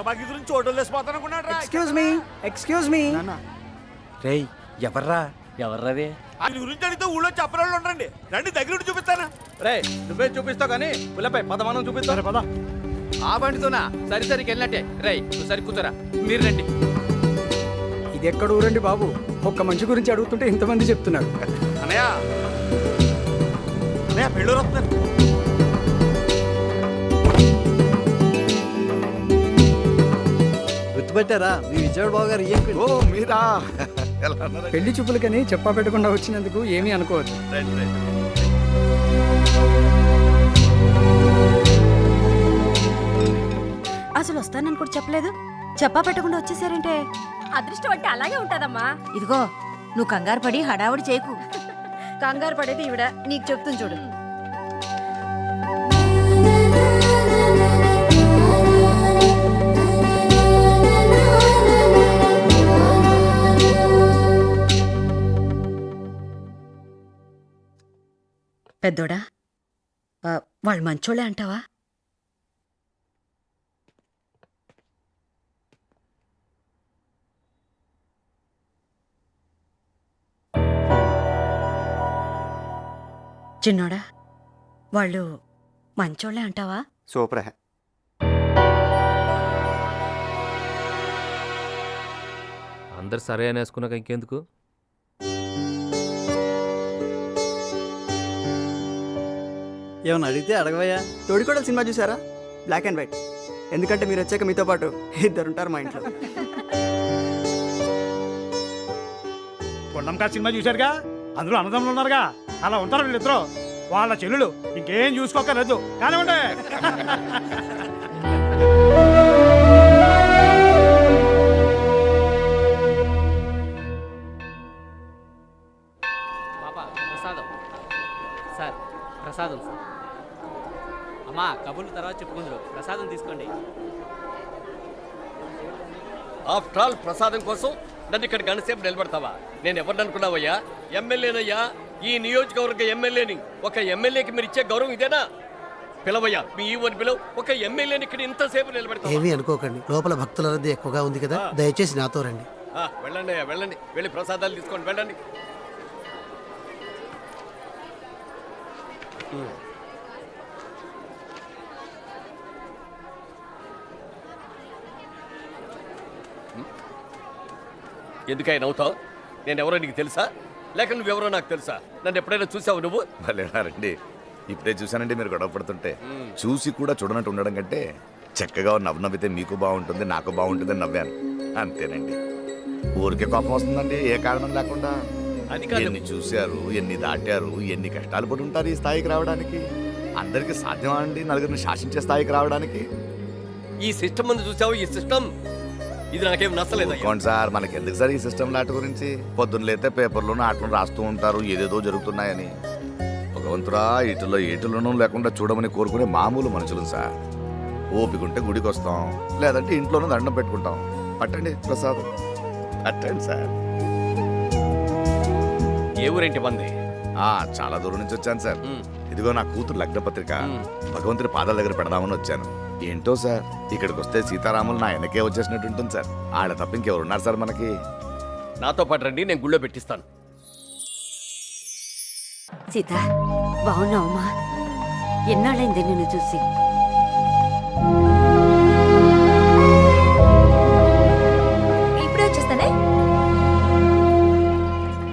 బాగి గురించి చోటు లేసిపోతానుకున్నాడు రా. ఎక్స్క్యూజ్ మీ రేయ్ ఎవర్రా? ఎవర్రది? ఆయన గురించి అడిగితే ఊళ్ళో చెప్పరాళ్ళు ఉండండి. రండి దగ్గర ఉండి చూపిస్తాను. రే నువ్వే చూపిస్తావు కానీ పుల్లపై పదమానం చూపిస్తారు పద. ఆ బండితోనా? సరికి వెళ్ళినట్టే. రేయ్ నువ్వు సరి కూతురా, మీరు రండి. ఇది ఎక్కడ ఊరండి బాబు? ఒక్క మనిషి గురించి అడుగుతుంటే ఇంతమంది చెప్తున్నారు. అన్నయ్య అన్నయ్య పెళ్ళూరు వస్తున్నారు. గుర్తుపెట్టారా మీ విజయవాడ బాబు గారు? ఓ మీరా? పెళ్లి చూపులకని చెప్పా పెట్టకుండా వచ్చినందుకు ఏమీ అనుకోవద్దు. అసలు వస్తానని కూడా చెప్పలేదు, చెప్పా పెట్టకుండా వచ్చేసారంటే. అదృష్టం అంటే అలాగే ఉంటదమ్మా. ఇదిగో నువ్వు కంగారు పడి హడావుడి చేయకు. కంగారు పడేది ఈవిడ, నీకు చెప్తుంది చూడు. పెద్దోడా, వాళ్ళు మంచోళ్ళే అంటావా? చిన్నోడా, వాళ్ళు మంచోళ్ళే అంటావా? సూపర్. అందరు సరే అని వేసుకున్నాక ఇంకెందుకు? ఏమన్నా అడిగితే అడగవయ్యా. తోడికోడలు సినిమా చూసారా? Black and white. ఎందుకంటే మీరు వచ్చాక మీతో పాటు ఇద్దరుంటారు మా ఇంట్లో. కొండంకా సినిమా చూశారుగా, అందులో అన్నదమ్ములు ఉన్నారుగా, అలా ఉంటారు వీళ్ళిద్దరు. వాళ్ళ చెల్లెలు ఇంకేం చూసుకోకర్లేదు కానివ్వండి. ప్రసాదం సార్, ప్రసాదం సార్. అమ్మా కబుర్లు తర్వాత చెప్పుకుందరు, ప్రసాదం తీసుకోండి. ఆఫ్టర్ ఆల్ ప్రసాదం కోసం నన్ను ఇక్కడ గంటసేపు నిలబడతావా? నేను ఎవరిని అనుకున్నావయ్యా? ఎమ్మెల్యేనయ్యా, ఈ నియోజకవర్గ ఎమ్మెల్యేని. ఒక ఎమ్మెల్యేకి మీరు ఇచ్చే గౌరవం ఇదేనా? పిలవయ్యా, మీ ఈవోని పిలవ. ఒక ఎమ్మెల్యేని ఇక్కడ ఇంతసేపు నిలబెడతావా? ఏమీ అనుకోకండి, లోపల భక్తుల రద్దీ ఎక్కువగా ఉంది కదా, దయచేసి నాతో రండి. వెళ్ళండి అయ్యా, వెళ్ళండి. వెళ్ళి ప్రసాదాలు తీసుకోండి, వెళ్ళండి. ఎందుకై నవ్వుతావు? నేను ఎవరో నీకు తెలుసా, లేక నువ్వెవరో నాకు తెలుసా? నన్ను ఎప్పుడైనా చూసావు నువ్వు? రండి, ఇప్పుడే చూశానండి మీరు గొడవ పడుతుంటే. చూసి కూడా చూడనట్టు ఉండడం కంటే చక్కగా నవ్వితే మీకు బాగుంటుంది, నాకు బాగుంటుంది నవ్వాను, అంతేనండి. ఊరికే కోపం వస్తుందండి ఏ కారణం లేకుండా. ఎన్ని చూశారు, ఎన్ని దాటారు, ఎన్ని కష్టాలు పడి ఉంటారు ఈ స్థాయికి రావడానికి. అందరికీ సాధ్యమా అండి నలుగురిని శాసించే స్థాయికి రావడానికి? ఈ సిస్టమ్ ముందు చూసావు, ఈ సిస్టమ్ ఇది నాకేం నచ్చలేదు సార్. మనకి ఎందుకు సార్ ఈ సిస్టమ్ లాట గురించి? పొద్దున్న లేతే పేపర్లోనూ ఆటలు రాస్తూ ఉంటారు ఏదేదో జరుగుతున్నాయని. భగవంతురా, ఇటులో ఏటులోనూ లేకుండా చూడమని కోరుకునే మామూలు మనుషులు సార్. ఓపికంటే గుడికి వస్తాం, లేదంటే ఇంట్లోనూ దండం పెట్టుకుంటాం. పట్టండి ప్రసాదం, పట్టండి సార్. ఏ ఊరేంటి మంది? చాలా దూరం నుంచి వచ్చాను సార్. ఇదిగో నా కూతురు లగ్న పత్రిక భగవంతుడి పాదాల దగ్గర పెడదామని వచ్చాను. ఏంటో సార్, ఇక్కడికి వస్తే సీతారాములు నా వెనకే వచ్చేసినట్టు ఉంటుంది సార్. ఆడ తప్ప ఇంకెవరున్నారు సార్ మనకి? నాతో పాటు రండి, నేను గుళ్ళో పెట్టిస్తాను. సీత, బాగున్నావమ్మా? ఎన్నాళ్ళైంది నిన్ను చూసి?